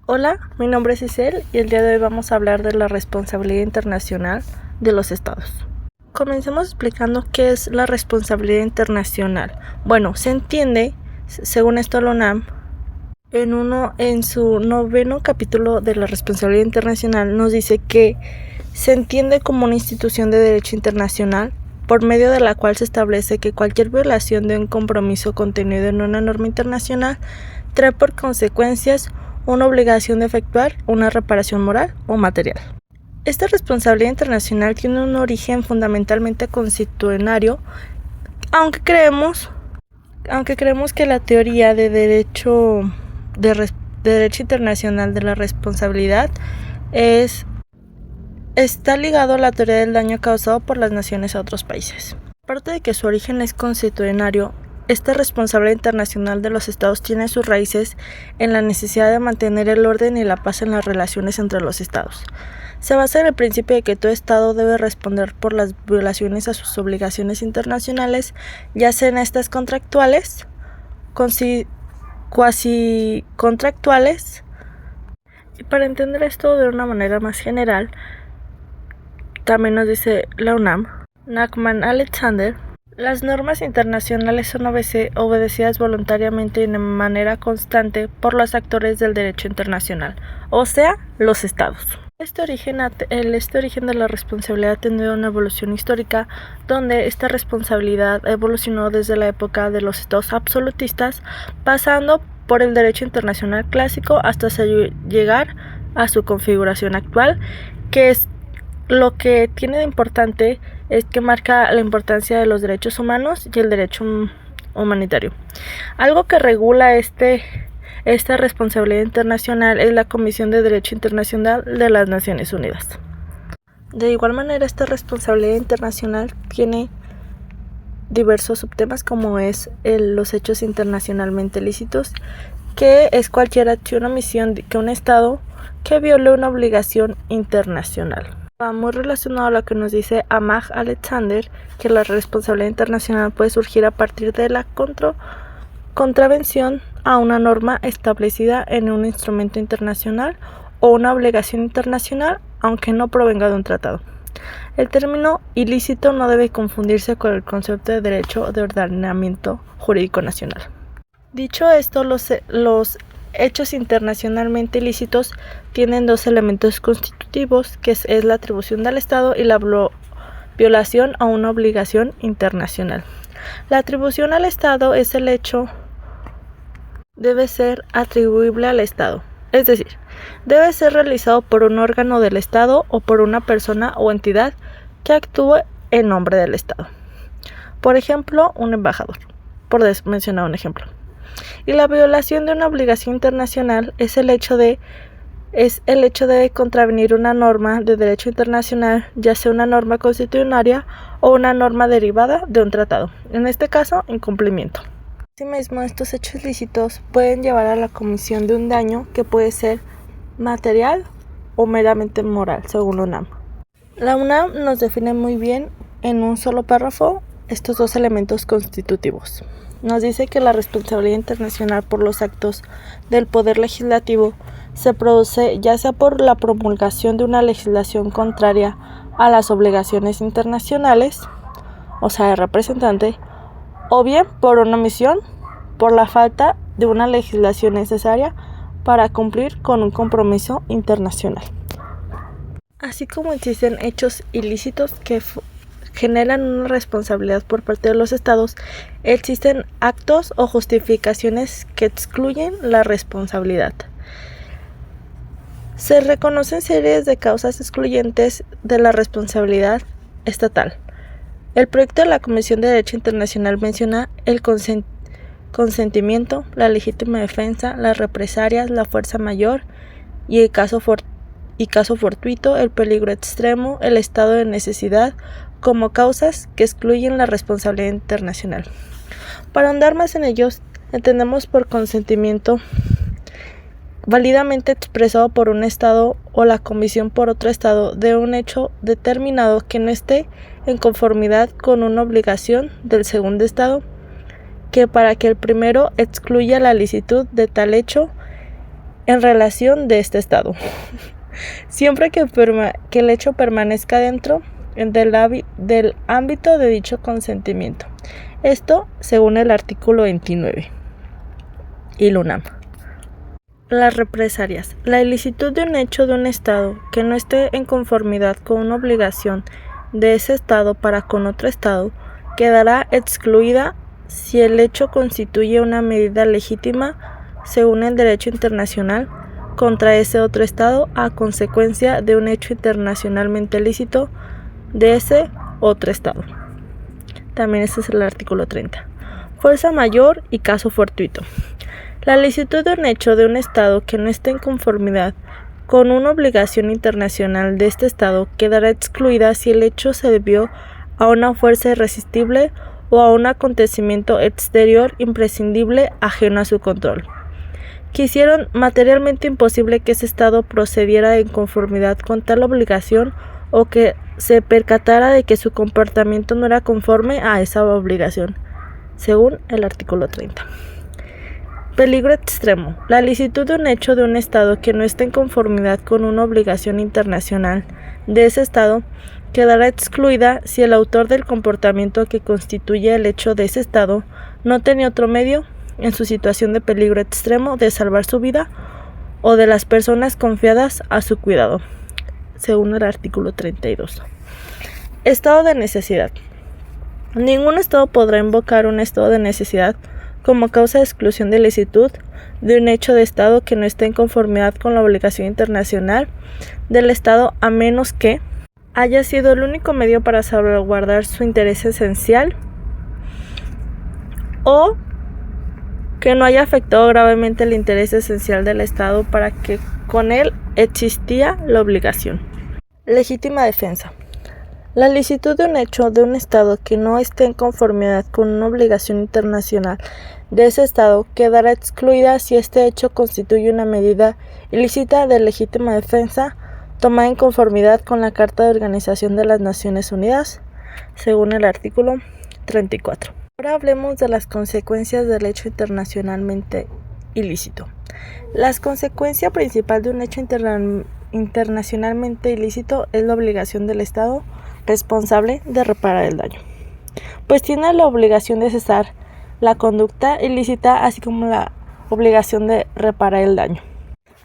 Hola, mi nombre es Isel y el día de hoy vamos a hablar de la responsabilidad internacional de los estados. Comencemos explicando qué es la responsabilidad internacional. Bueno, se entiende, según esto la UNAM, en su 9º capítulo de la responsabilidad internacional nos dice que se entiende como una institución de derecho internacional por medio de la cual se establece que cualquier violación de un compromiso contenido en una norma internacional trae por consecuencias una obligación de efectuar una reparación moral o material. Esta responsabilidad internacional tiene un origen fundamentalmente constitucionario, aunque creemos que la teoría de derecho internacional de la responsabilidad está ligado a la teoría del daño causado por las naciones a otros países. Aparte de que su origen es constitucionario, esta responsabilidad internacional de los estados tiene sus raíces en la necesidad de mantener el orden y la paz en las relaciones entre los estados. Se basa en el principio de que todo estado debe responder por las violaciones a sus obligaciones internacionales, ya sean estas contractuales, cuasi contractuales. Y para entender esto de una manera más general, también nos dice la UNAM, Nachman Alexander, las normas internacionales son obedecidas voluntariamente y de manera constante por los actores del derecho internacional, o sea, los estados. Este origen de la responsabilidad ha tenido una evolución histórica, donde esta responsabilidad evolucionó desde la época de los estados absolutistas, pasando por el derecho internacional clásico hasta llegar a su configuración actual, que es lo que tiene de importante es que marca la importancia de los derechos humanos y el derecho humanitario. Algo que regula esta responsabilidad internacional es la Comisión de Derecho Internacional de las Naciones Unidas. De igual manera, esta responsabilidad internacional tiene diversos subtemas, como es los hechos internacionalmente lícitos, que es cualquier acción o omisión que un Estado que viole una obligación internacional. Va muy relacionado a lo que nos dice Amag Alexander, que la responsabilidad internacional puede surgir a partir de la contravención a una norma establecida en un instrumento internacional o una obligación internacional, aunque no provenga de un tratado. El término ilícito no debe confundirse con el concepto de derecho de ordenamiento jurídico nacional. Dicho esto, los hechos internacionalmente ilícitos tienen dos elementos constitutivos, que es la atribución del Estado y la violación a una obligación internacional. La atribución al Estado es el hecho debe ser atribuible al Estado, es decir, debe ser realizado por un órgano del Estado o por una persona o entidad que actúe en nombre del Estado. Por ejemplo, un embajador, por mencionar un ejemplo. Y la violación de una obligación internacional es el hecho de contravenir una norma de derecho internacional, ya sea una norma constitucional o una norma derivada de un tratado, en este caso, incumplimiento. Asimismo, estos hechos lícitos pueden llevar a la comisión de un daño que puede ser material o meramente moral, según la UNAM. La UNAM nos define muy bien en un solo párrafo estos dos elementos constitutivos. Nos dice que la responsabilidad internacional por los actos del Poder Legislativo se produce ya sea por la promulgación de una legislación contraria a las obligaciones internacionales, o sea, el representante, o bien por una omisión, por la falta de una legislación necesaria para cumplir con un compromiso internacional. Así como existen hechos ilícitos que generan una responsabilidad por parte de los estados, existen actos o justificaciones que excluyen la responsabilidad. Se reconocen series de causas excluyentes de la responsabilidad estatal. El proyecto de la Comisión de Derecho Internacional menciona el consentimiento, la legítima defensa, las represalias, la fuerza mayor y caso fortuito, el peligro extremo, el estado de necesidad, como causas que excluyen la responsabilidad internacional. Para ahondar más en ellos, entendemos por consentimiento válidamente expresado por un Estado o la comisión por otro Estado de un hecho determinado que no esté en conformidad con una obligación del segundo Estado, que para que el primero excluya la licitud de tal hecho en relación de este Estado, siempre que el hecho permanezca dentro del ámbito de dicho consentimiento. Esto según el artículo 29 y la UNAM. Las represalias. La ilicitud de un hecho de un Estado que no esté en conformidad con una obligación de ese Estado para con otro Estado quedará excluida si el hecho constituye una medida legítima según el derecho internacional contra ese otro Estado a consecuencia de un hecho internacionalmente lícito de ese otro Estado. También ese es el artículo 30. Fuerza mayor y caso fortuito. La licitud de un hecho de un Estado que no esté en conformidad con una obligación internacional de este Estado quedará excluida si el hecho se debió a una fuerza irresistible o a un acontecimiento exterior imprescindible ajeno a su control, que hicieron materialmente imposible que ese Estado procediera en conformidad con tal obligación o que se percatara de que su comportamiento no era conforme a esa obligación, según el artículo 30. Peligro extremo. La licitud de un hecho de un Estado que no esté en conformidad con una obligación internacional de ese Estado quedará excluida si el autor del comportamiento que constituye el hecho de ese Estado no tenía otro medio, en su situación de peligro extremo, de salvar su vida o de las personas confiadas a su cuidado, según el artículo 32. Estado de necesidad. Ningún Estado podrá invocar un estado de necesidad como causa de exclusión de licitud de un hecho de Estado que no esté en conformidad con la obligación internacional del Estado, a menos que haya sido el único medio para salvaguardar su interés esencial o que no haya afectado gravemente el interés esencial del Estado para que con él existía la obligación. Legítima defensa. La licitud de un hecho de un Estado que no esté en conformidad con una obligación internacional de ese Estado quedará excluida si este hecho constituye una medida ilícita de legítima defensa tomada en conformidad con la Carta de Organización de las Naciones Unidas, según el artículo 34. Ahora hablemos de las consecuencias del hecho internacionalmente ilícito. La consecuencia principal de un hecho internacionalmente ilícito es la obligación del Estado responsable de reparar el daño, pues tiene la obligación de cesar la conducta ilícita, así como la obligación de reparar el daño.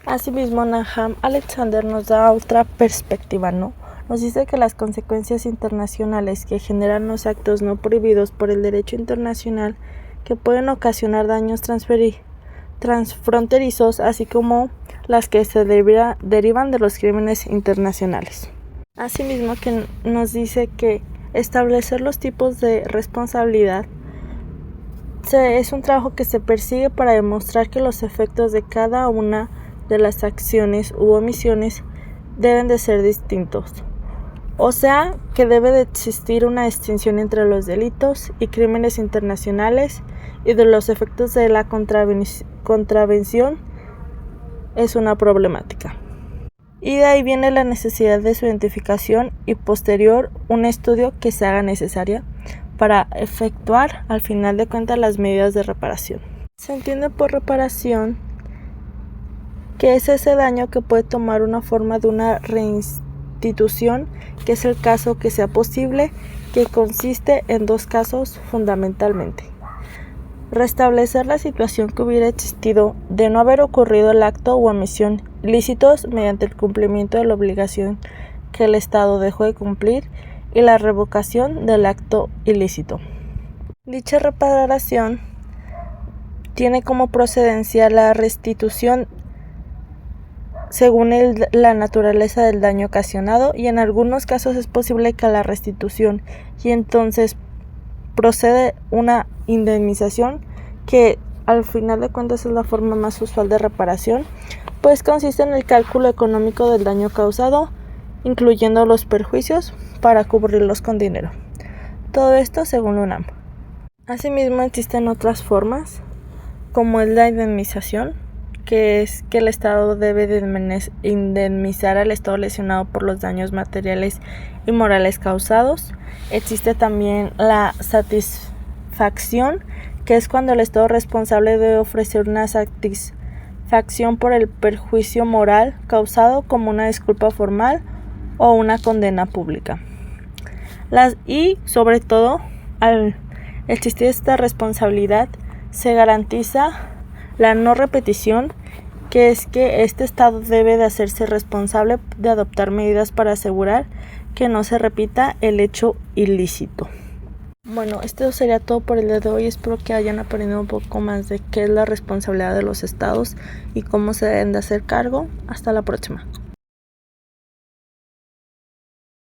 Asimismo, Nahum Alexander nos da otra perspectiva, Nos dice que las consecuencias internacionales que generan los actos no prohibidos por el derecho internacional que pueden ocasionar daños transfronterizos, así como las que se derivan de los crímenes internacionales. Asimismo, que nos dice que establecer los tipos de responsabilidad es un trabajo que se persigue para demostrar que los efectos de cada una de las acciones u omisiones deben de ser distintos. O sea, que debe de existir una distinción entre los delitos y crímenes internacionales y de los efectos de la contravención es una problemática. Y de ahí viene la necesidad de su identificación y posterior un estudio que se haga necesaria para efectuar al final de cuentas las medidas de reparación. Se entiende por reparación que es ese daño que puede tomar una forma de una reinstitución, que es el caso que sea posible, que consiste en dos casos fundamentalmente. Restablecer la situación que hubiera existido de no haber ocurrido el acto o omisión ilícitos mediante el cumplimiento de la obligación que el Estado dejó de cumplir y la revocación del acto ilícito. Dicha reparación tiene como procedencia la restitución según la naturaleza del daño ocasionado, y en algunos casos es posible que la restitución y entonces procede una indemnización, que al final de cuentas es la forma más usual de reparación, pues consiste en el cálculo económico del daño causado, incluyendo los perjuicios, para cubrirlos con dinero. Todo esto según la UNAM. Asimismo, existen otras formas, como es la indemnización, que es que el Estado debe de indemnizar al Estado lesionado por los daños materiales y morales causados. Existe también la satisfacción, que es cuando el Estado responsable debe ofrecer una satisfacción facción por el perjuicio moral causado como una disculpa formal o una condena pública. Y sobre todo, al existir esta responsabilidad, se garantiza la no repetición, que es que este Estado debe de hacerse responsable de adoptar medidas para asegurar que no se repita el hecho ilícito. Bueno, esto sería todo por el día de hoy. Espero que hayan aprendido un poco más de qué es la responsabilidad de los estados y cómo se deben de hacer cargo. Hasta la próxima.